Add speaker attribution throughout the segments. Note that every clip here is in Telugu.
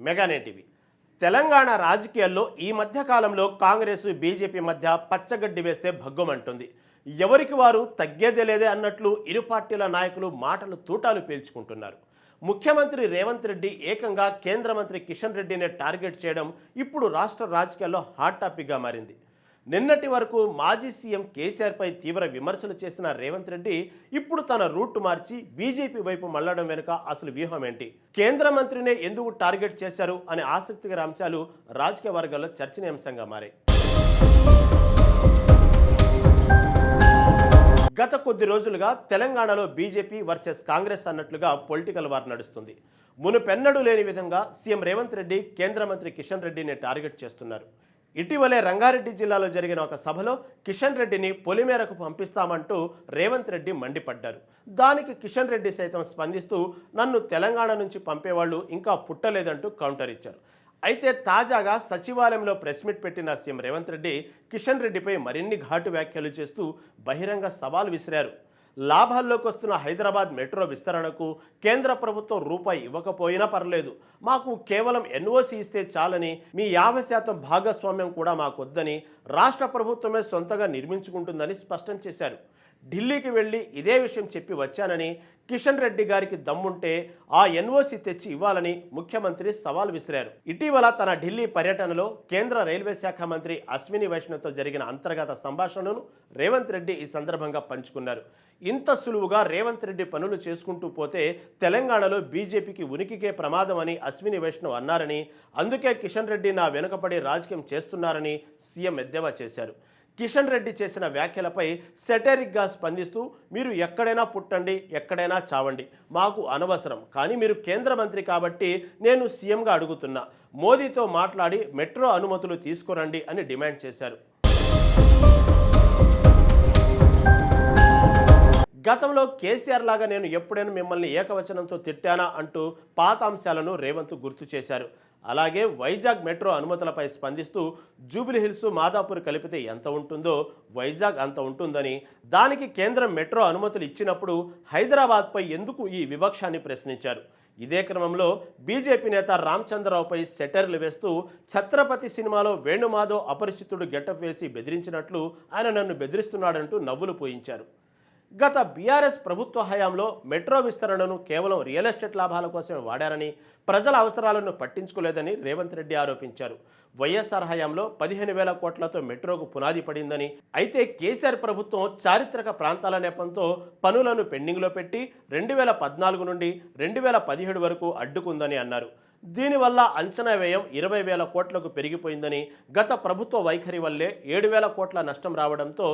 Speaker 1: మెగానే టీవీ. తెలంగాణ రాజకీయాల్లో ఈ మధ్య కాలంలో కాంగ్రెస్ బీజేపీ మధ్య పచ్చగడ్డి వేస్తే భగ్గుమంటుంది. ఎవరికి వారు తగ్గేదే లేదే అన్నట్లు ఇరు పార్టీల నాయకులు మాటలు తూటాలు పేల్చుకుంటున్నారు. ముఖ్యమంత్రి రేవంత్ రెడ్డి ఏకంగా కేంద్ర మంత్రి కిషన్ రెడ్డిని టార్గెట్ చేయడం ఇప్పుడు రాష్ట్ర రాజకీయాల్లో హాట్ టాపిక్గా మారింది. నిన్నటి వరకు మాజీ సీఎం కేసీఆర్పై తీవ్ర విమర్శలు చేసిన రేవంత్ రెడ్డి ఇప్పుడు తన రూట్ మార్చి బీజేపీ వైపు మళ్లడం వెనుక అసలు వ్యూహం ఏంటి, కేంద్ర మంత్రినే ఎందుకు టార్గెట్ చేశారు అనే ఆసక్తికర అంశాలు రాజకీయ వర్గాల్లో చర్చనీయాంశంగా మారాయి. గత కొద్ది రోజులుగా తెలంగాణలో బీజేపీ వర్సెస్ కాంగ్రెస్ అన్నట్లుగా పొలిటికల్ వార్ నడుస్తుంది. మునుపెన్నడూ లేని విధంగా సీఎం రేవంత్ రెడ్డి కేంద్ర మంత్రి కిషన్ రెడ్డిని టార్గెట్ చేస్తున్నారు. ఇటీవలే రంగారెడ్డి జిల్లాలో జరిగిన ఒక సభలో కిషన్ రెడ్డిని పొలిమేరకు పంపిస్తామంటూ రేవంత్ రెడ్డి మండిపడ్డారు. దానికి కిషన్ రెడ్డి సైతం స్పందిస్తూ నన్ను తెలంగాణ నుంచి పంపేవాళ్లు ఇంకా పుట్టలేదంటూ కౌంటర్ ఇచ్చారు. అయితే తాజాగా సచివాలయంలో ప్రెస్ మీట్ పెట్టిన సీఎం రేవంత్ రెడ్డి కిషన్ రెడ్డిపై మరిన్ని ఘాటు వ్యాఖ్యలు చేస్తూ బహిరంగ సవాల్ విసిరారు. లాభాల్లోకి వస్తున్న హైదరాబాద్ మెట్రో విస్తరణకు కేంద్ర ప్రభుత్వం రూపాయి ఇవ్వకపోయినా పర్లేదు, మాకు కేవలం ఎన్ఓసి ఇస్తే చాలని, మీ 50% భాగస్వామ్యం కూడా మాకొద్దని, రాష్ట్ర ప్రభుత్వమే సొంతగా నిర్మించుకుంటుందని స్పష్టం చేశారు. ఢిల్లీకి వెళ్ళి ఇదే విషయం చెప్పి వచ్చానని, కిషన్ రెడ్డి గారికి దమ్ముంటే ఆ ఎన్ఓసి తెచ్చి ఇవ్వాలని ముఖ్యమంత్రి సవాల్ విసిరారు. ఇటీవల తన ఢిల్లీ పర్యటనలో కేంద్ర రైల్వే శాఖ మంత్రి అశ్విని వైష్ణవ్తో జరిగిన అంతర్గత సంభాషణను రేవంత్ రెడ్డి ఈ సందర్భంగా పంచుకున్నారు. ఇంత సులువుగా రేవంత్ రెడ్డి పనులు చేసుకుంటూ పోతే తెలంగాణలో బీజేపీకి ఉనికికే ప్రమాదం అని అశ్విని వైష్ణవ్ అన్నారని, అందుకే కిషన్ రెడ్డి నా వెనుకబడి రాజకీయం చేస్తున్నారని సీఎం ఎద్దేవా చేశారు. కిషన్ రెడ్డి చేసిన వ్యాఖ్యలపై సెటరిక్గా స్పందిస్తూ మీరు ఎక్కడైనా పుట్టండి, ఎక్కడైనా చావండి, మాకు అనవసరం, కానీ మీరు కేంద్ర మంత్రి కాబట్టి నేను సీఎంగా అడుగుతున్నా, మోదీతో మాట్లాడి మెట్రో అనుమతులు తీసుకురండి అని డిమాండ్ చేశారు. గతంలో కేసీఆర్ లాగా నేను ఎప్పుడైనా మిమ్మల్ని ఏకవచనంతో తిట్టానా అంటూ పాత అంశాలను రేవంత్ గుర్తు చేశారు. అలాగే వైజాగ్ మెట్రో అనుమతులపై స్పందిస్తూ జూబ్లీహిల్స్ మాదాపూర్ కలిపితే ఎంత ఉంటుందో వైజాగ్ అంత ఉంటుందని, దానికి కేంద్రం మెట్రో అనుమతులు ఇచ్చినప్పుడు హైదరాబాద్పై ఎందుకు ఈ వివక్షాన్ని ప్రశ్నించారు. ఇదే క్రమంలో బీజేపీ నేత రామచంద్రరావుపై సెటర్లు వేస్తూ ఛత్రపతి సినిమాలో వేణుమాధవ్ అపరిచితుడు గెటప్ వేసి బెదిరించినట్లు ఆయన నన్ను బెదిరిస్తున్నాడంటూ నవ్వులు పోయించారు. గత బీఆర్ఎస్ ప్రభుత్వ హయాంలో మెట్రో విస్తరణను కేవలం రియల్ ఎస్టేట్ లాభాల కోసమే వాడారని, ప్రజల అవసరాలను పట్టించుకోలేదని రేవంత్ రెడ్డి ఆరోపించారు. వైఎస్ఆర్ హయాంలో 15,000 కోట్లతో మెట్రోకు పునాది పడిందని, అయితే కేసీఆర్ ప్రభుత్వం చారిత్రక ప్రాంతాల నెపంతో పనులను పెండింగ్లో పెట్టి 2014 నుండి 2017 వరకు అడ్డుకుందని అన్నారు. దీనివల్ల అంచనా వ్యయం 20,000 కోట్లకు పెరిగిపోయిందని, గత ప్రభుత్వ వైఖరి వల్లే 7,000 కోట్ల నష్టం రావడంతో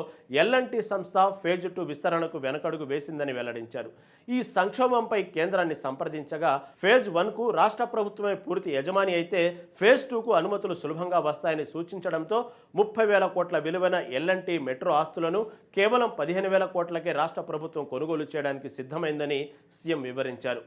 Speaker 1: ఎల్ఎన్టీ సంస్థ ఫేజ్ 2 విస్తరణకు వెనకడుగు వేసిందని వెల్లడించారు. ఈ సంక్షోభంపై కేంద్రాన్ని సంప్రదించగా ఫేజ్ 1కు రాష్ట్ర ప్రభుత్వమే పూర్తి యజమాని అయితే ఫేజ్ 2కు అనుమతులు సులభంగా వస్తాయని సూచించడంతో 30,000 కోట్ల విలువైన ఎల్ఎన్టీ మెట్రో ఆస్తులను కేవలం 15,000 కోట్లకే రాష్ట్ర ప్రభుత్వం కొనుగోలు చేయడానికి సిద్ధమైందని సీఎం వివరించారు.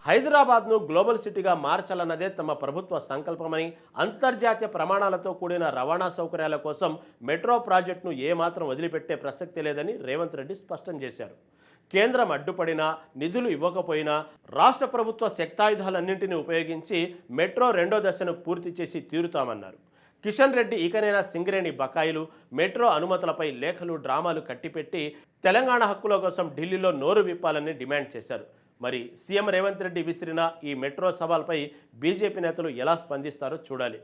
Speaker 1: హైదరాబాద్ను గ్లోబల్ సిటీగా మార్చాలన్నదే తమ ప్రభుత్వ సంకల్పమని, అంతర్జాతీయ ప్రమాణాలతో కూడిన రవాణా సౌకర్యాల కోసం మెట్రో ప్రాజెక్టును ఏమాత్రం వదిలిపెట్టే ప్రసక్తి లేదని రేవంత్ రెడ్డి స్పష్టం చేశారు. కేంద్రం అడ్డుపడినా, నిధులు ఇవ్వకపోయినా రాష్ట్ర ప్రభుత్వ శక్తాయుధాలన్నింటినీ ఉపయోగించి మెట్రో 2వ దశను పూర్తి చేసి తీరుతామన్నారు. కిషన్ రెడ్డి ఇకనైనా సింగరేణి బకాయిలు, మెట్రో అనుమతులపై లేఖలు, డ్రామాలు కట్టిపెట్టి తెలంగాణ హక్కుల కోసం ఢిల్లీలో నోరు విప్పాలని డిమాండ్ చేశారు. మరి సీఎం రేవంత్ రెడ్డి విసిరిన ఈ మెట్రో సవాల్పై బీజేపీ నేతలు ఎలా స్పందిస్తారో చూడాలి.